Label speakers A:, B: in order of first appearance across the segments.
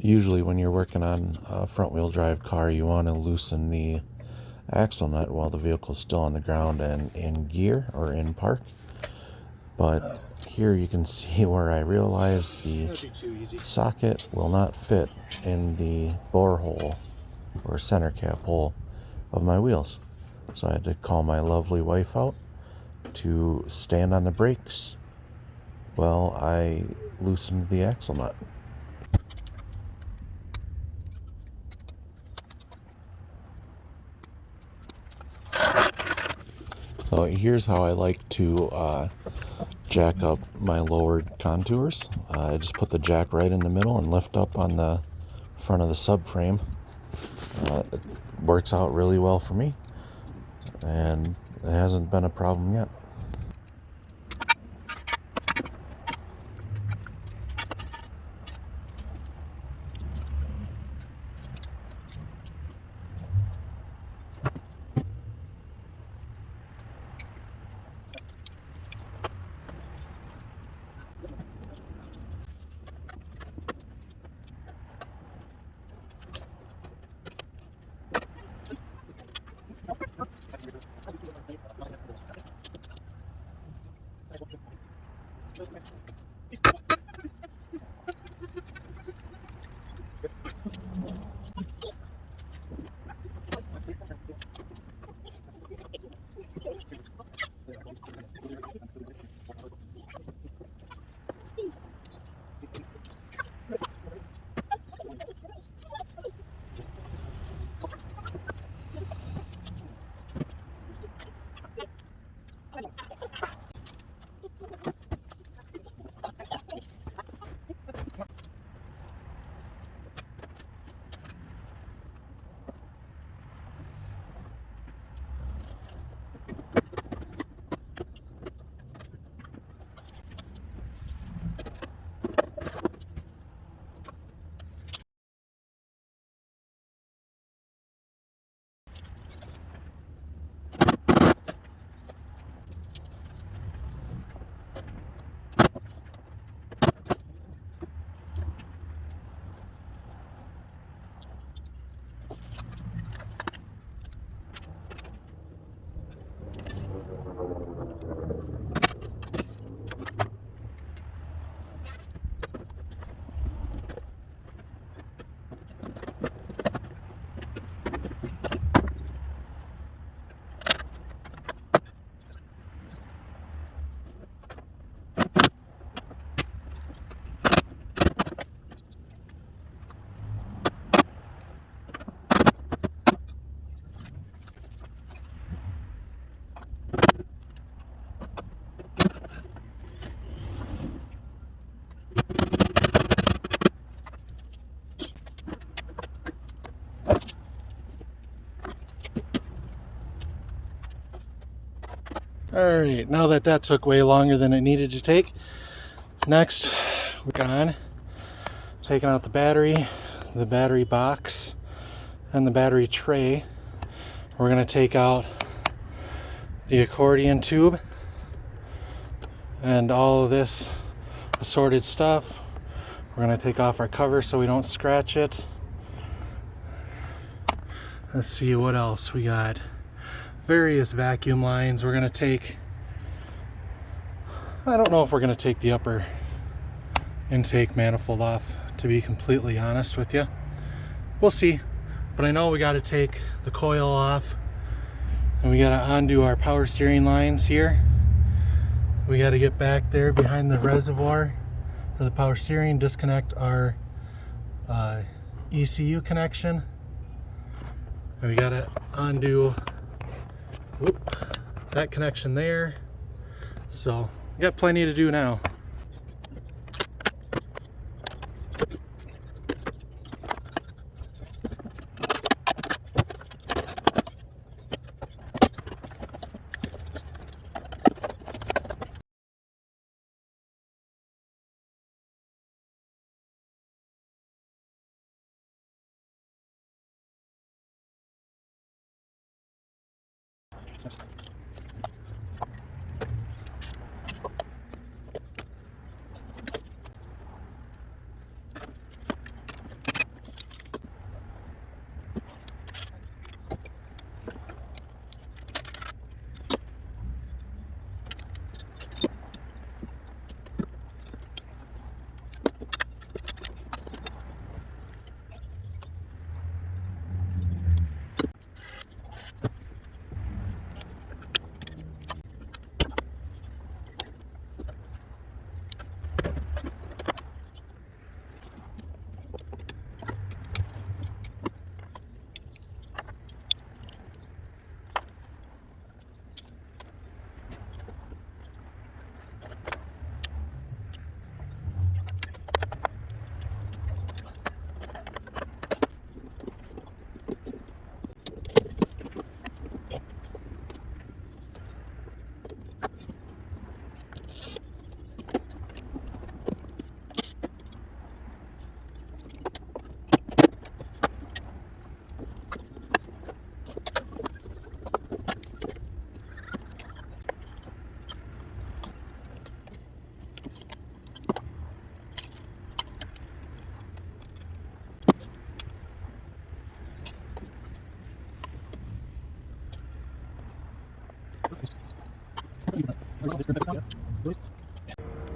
A: Usually when you're working on a front-wheel drive car, you want to loosen the axle nut while the vehicle's still on the ground and in gear or in park. But here you can see where I realized the socket will not fit in the bore hole or center cap hole of my wheels. So I had to call my lovely wife out to stand on the brakes while I loosened the axle nut. So here's how I like to jack up my lowered contours. I just put the jack right in the middle and lift up on the front of the subframe. It works out really well for me, and it hasn't been a problem yet. Alright, now that took way longer than it needed to take, next we're on taking out the battery box, and the battery tray. We're going to take out the accordion tube and all of this assorted stuff. We're going to take off our cover so we don't scratch it. Let's see what else we got. Various vacuum lines. We're going to take, I don't know if we're going to take the upper intake manifold off, to be completely honest with you. We'll see. But I know we got to take the coil off, and we got to undo our power steering lines here. We got to get back there behind the reservoir for the power steering, disconnect our ECU connection, and we got to undo that connection there. So we got plenty to do now.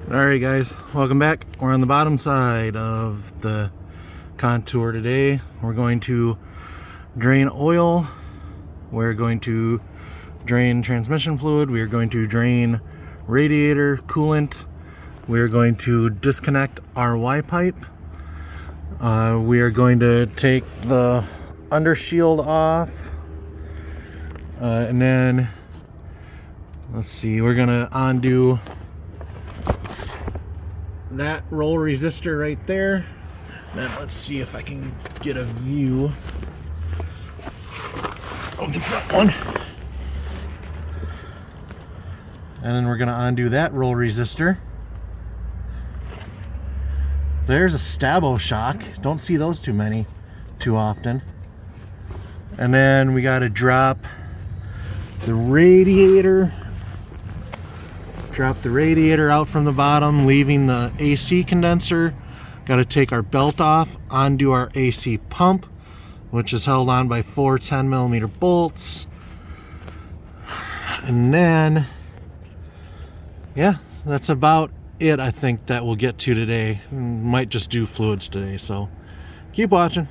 A: Alright guys, welcome back. We're on the bottom side of the contour today. We're going to drain oil, we're going to drain transmission fluid, we are going to drain radiator coolant, we are going to disconnect our Y pipe, we are going to take the undershield off, and then let's see, we're gonna undo that roll resistor right there. Then let's see if I can get a view of the front one. And then we're gonna undo that roll resistor. There's a Stabo shock. Don't see those too often. And then we gotta drop the radiator. Drop the radiator out from the bottom, leaving the AC condenser. Got to take our belt off, undo our AC pump, which is held on by 4 10mm bolts. And then, yeah, that's about it, I think, that we'll get to today. Might just do fluids today, so keep watching.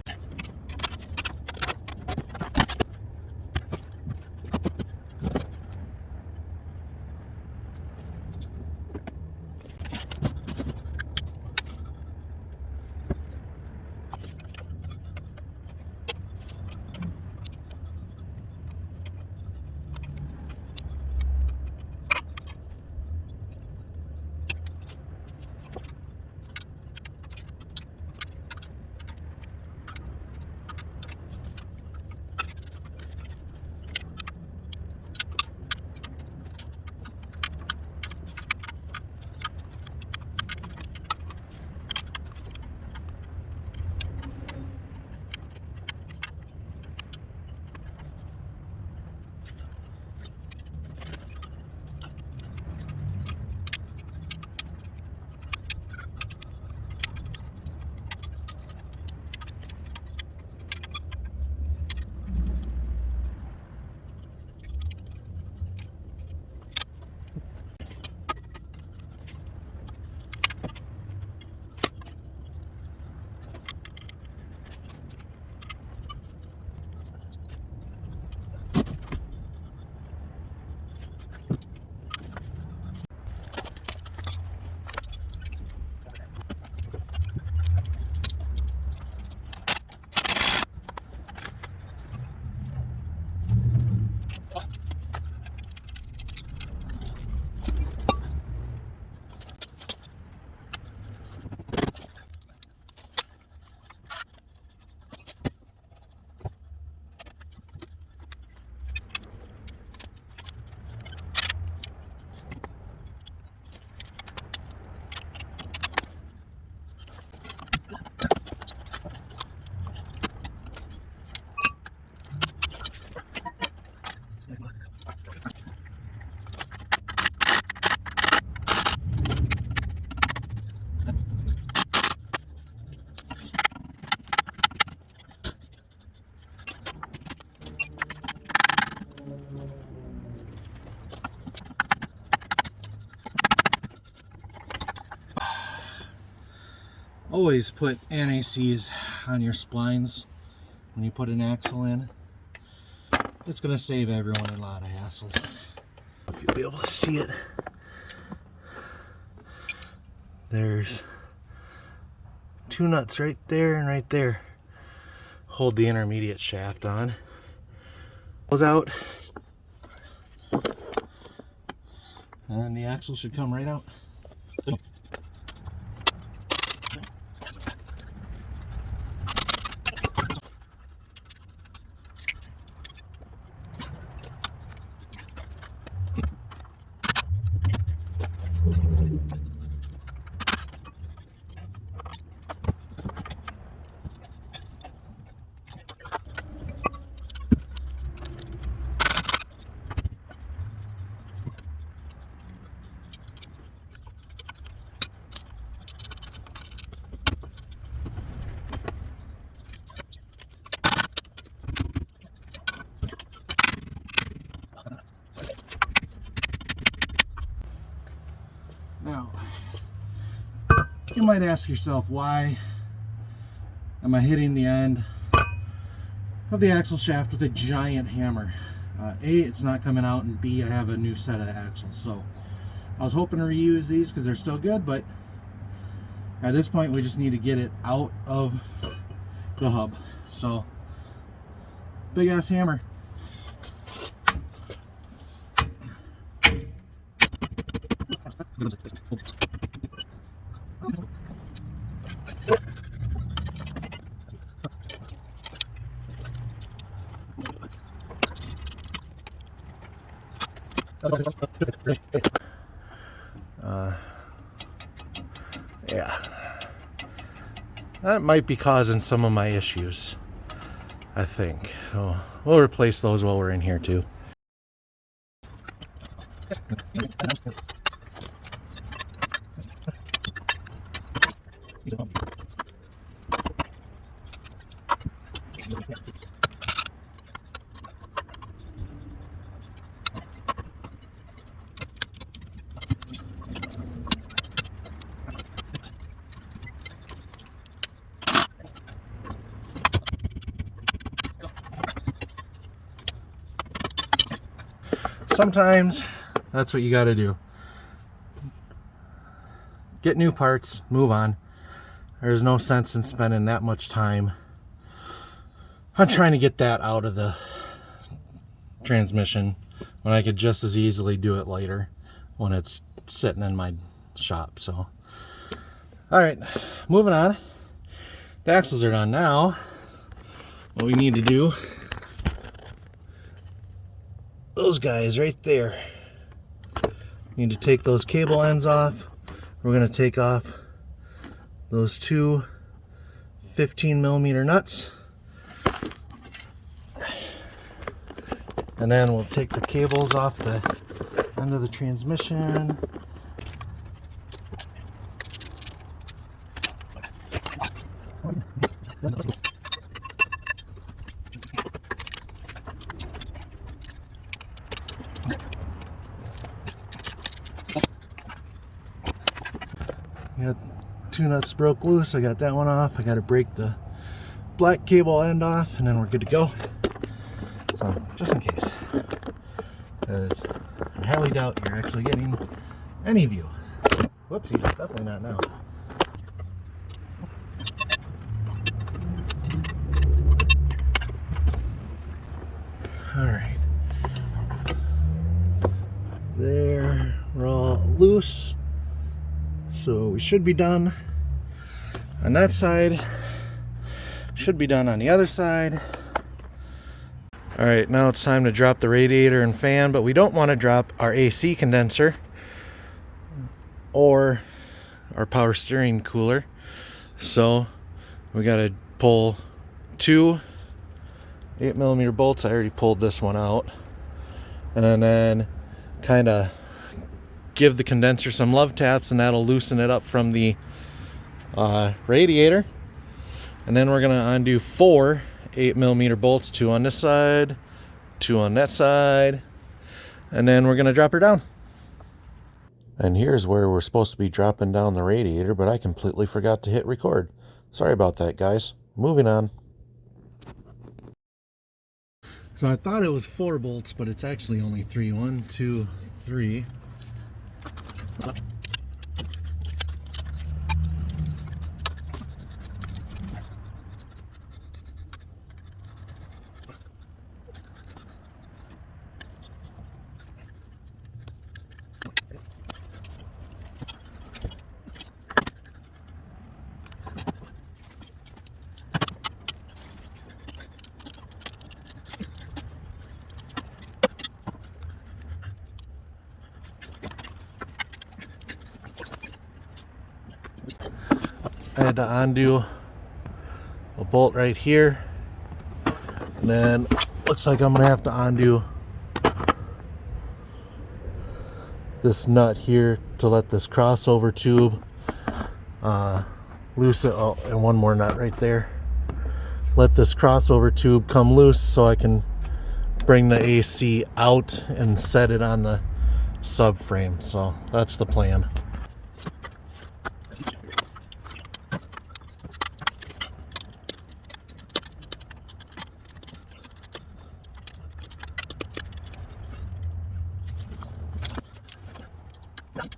A: Always put NACs on your splines when you put an axle in. It's going to save everyone a lot of hassle. If you'll be able to see it, there's 2 nuts right there and right there. Hold the intermediate shaft on. Goes out, and the axle should come right out.
B: You might ask yourself, why am I hitting the end of the axle shaft with a giant hammer? A, it's not coming out, and B, I have a new set of axles. So I was hoping to reuse these because they're still good, but at this point we just need to get it out of the hub. So big ass hammer. Yeah, that might be causing some of my issues, I think. So we'll replace those while we're in here too. Sometimes that's what you got to do. Get new parts, move on. There's no sense in spending that much time on trying to get that out of the transmission when I could just as easily do it later when it's sitting in my shop. So, all right, moving on. The axles are done now. What we need to do, those guys right there, need to take those cable ends off. We're going to take off those two 15mm nuts, and then we'll take the cables off the end of the transmission. Got two nuts broke loose. I got that one off. I got to break the black cable end off, and then we're good to go. So just in case, because I highly doubt you're actually getting any view. Whoopsies, definitely not now. All right, there, we're all loose. So we should be done on that side, should be done on the other side. All right, now it's time to drop the radiator and fan, but we don't want to drop our AC condenser or our power steering cooler. So we got to pull two 8mm bolts. I already pulled this one out, and then kind of give the condenser some love taps, and that'll loosen it up from the radiator. And then we're going to undo four 8mm bolts, two on this side, two on that side, and then we're going to drop her down. And here's where we're supposed to be dropping down the radiator, but I completely forgot to hit record. Sorry about that, guys. Moving on. So I thought it was 4 bolts, but it's actually only 3. 1, 2, 3. I had to undo a bolt right here, and then looks like I'm gonna have to undo this nut here to let this crossover tube loose it. Oh, and one more nut right there. Let this crossover tube come loose so I can bring the AC out and set it on the subframe. So that's the plan. Drop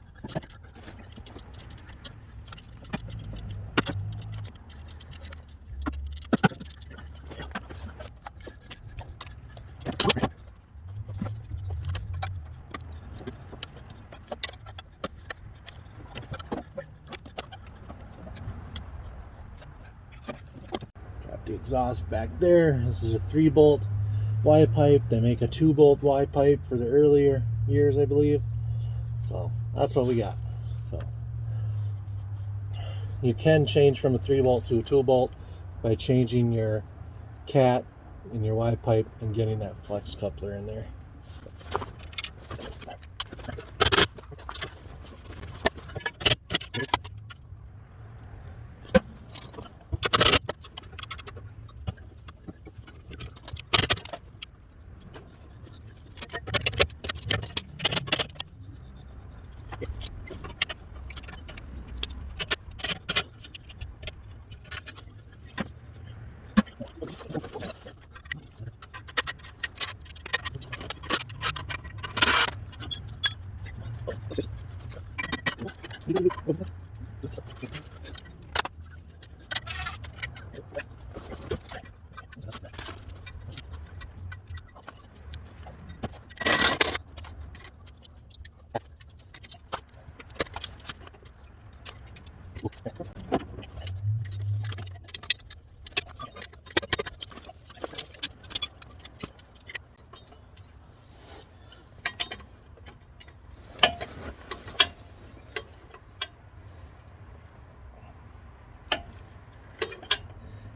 B: the exhaust back there. This is a 3-bolt Y pipe. They make a 2-bolt Y pipe for the earlier years, I believe. So that's what we got. So you can change from a 3-bolt to a 2-bolt by changing your cat in your Y pipe and getting that flex coupler in there.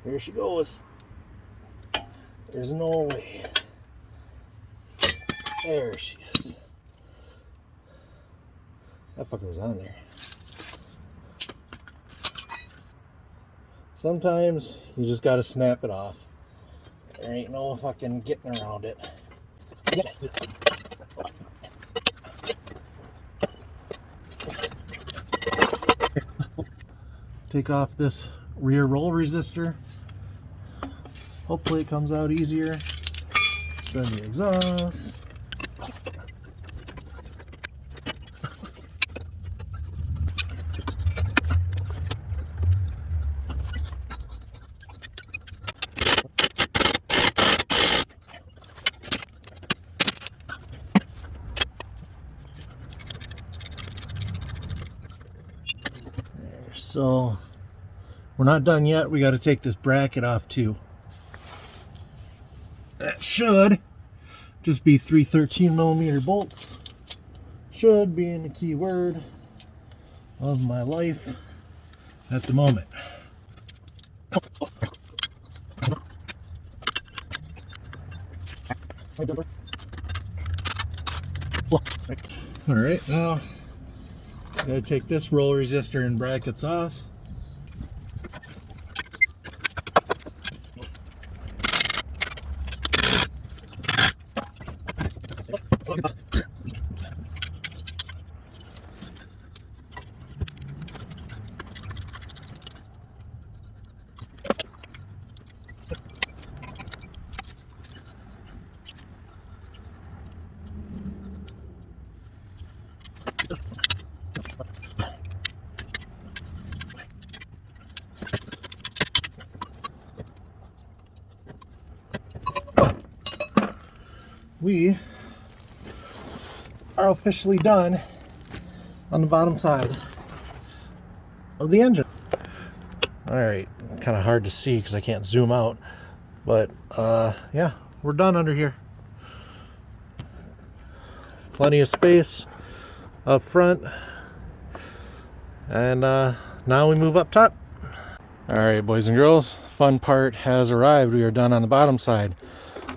B: Here she goes. There's no way. There she is. That fucker was on there. Sometimes you just gotta snap it off. There ain't no fucking getting around it. Take off this rear roll resistor. Hopefully it comes out easier than the exhaust. There, so we're not done yet. We got to take this bracket off too. That should just be 3 13mm bolts. Should be in the key word of my life at the moment. All right, now I gotta take this roll resistor and brackets off. We are officially done on the bottom side of the engine. All right, kind of hard to see because I can't zoom out, but yeah, we're done under here. Plenty of space up front, and now we move up top. All right, boys and girls, fun part has arrived. We are done on the bottom side.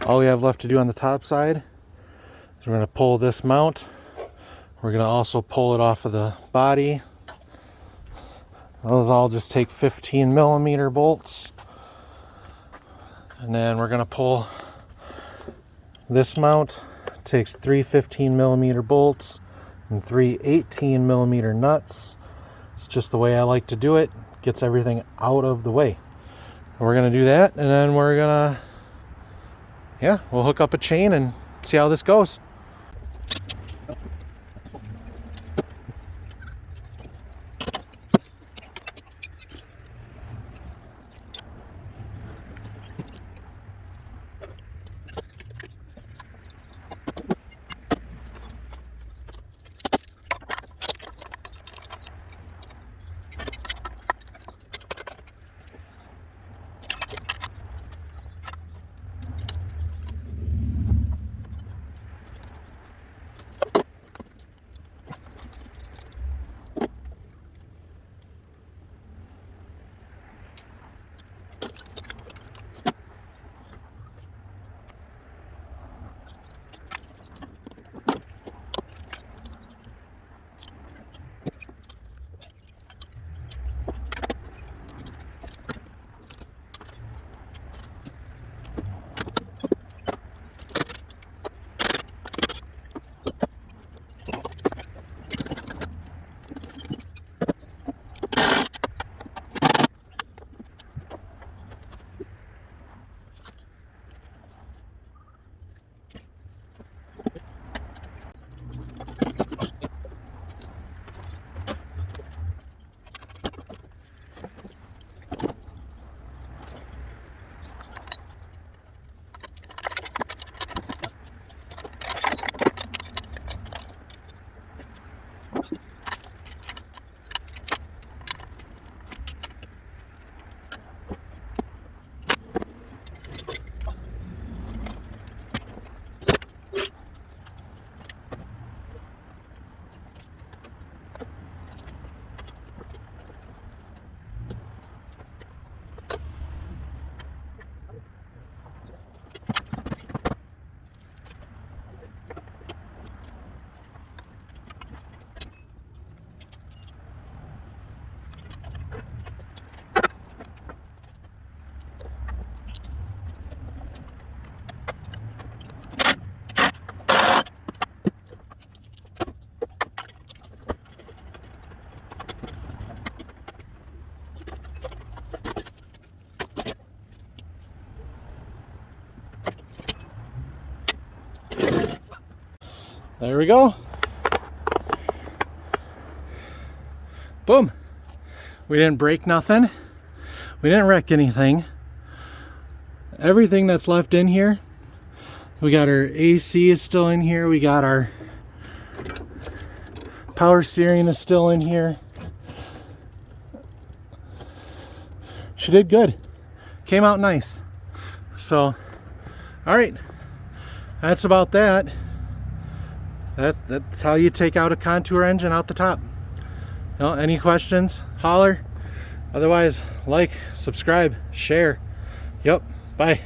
B: All we have left to do on the top side is we're going to pull this mount. We're going to also pull it off of the body. Those all just take 15mm bolts. And then we're going to pull this mount. It takes 3 15mm bolts and 3 18mm nuts. It's just the way I like to do it. Gets everything out of the way. We're going to do that, and then we're going to, yeah, we'll hook up a chain and see how this goes. There we go. Boom. We didn't break nothing. We didn't wreck anything. Everything that's left in here, we got our AC is still in here. We got our power steering is still in here. She did good. Came out nice. So, all right. That's about that. That's how you take out a Contour engine out the top. You know, any questions, holler. Otherwise, like, subscribe, share. Yep, bye.